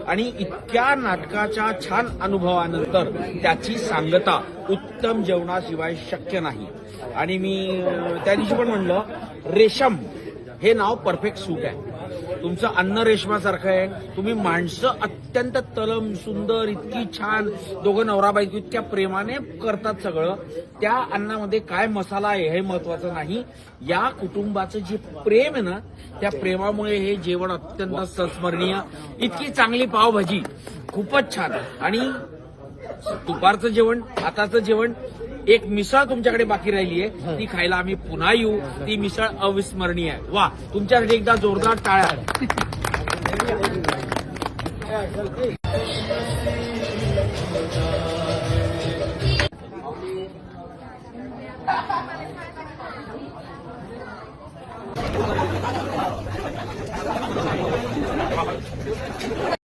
आणि इतक्या नाटकाच्या छान अनुभवानंतर त्याची सांगता उत्तम जेवणाशिवाय शक्य नाही. आणि मी त्या दिवशी पण म्हणलं, रेशम हे नाव परफेक्ट सूट आहे. तुमचं अन्न रेशमासारखं आहे. तुम्ही माणसं अत्यंत तलम सुंदर, इतकी छान, दोघं नवरा बायको इतक्या प्रेमाने करतात सगळं. त्या अन्नामध्ये काय मसाला आहे हे महत्वाचं नाही. या कुटुंबाचं जे प्रेम आहे ना, त्या प्रेमामुळे हे जेवण अत्यंत संस्मरणीय. इतकी चांगली पावभाजी, खूपच छान. आणि दुपारचं जेवण, आताचं जेवण, एक मिसळ तुमच्याकडे बाकी राहिली आहे, ती खायला आम्ही पुन्हा येऊ. ती मिसळ अविस्मरणीय आहे. वा, तुमच्यासाठी एकदा जोरदार टाळ्या.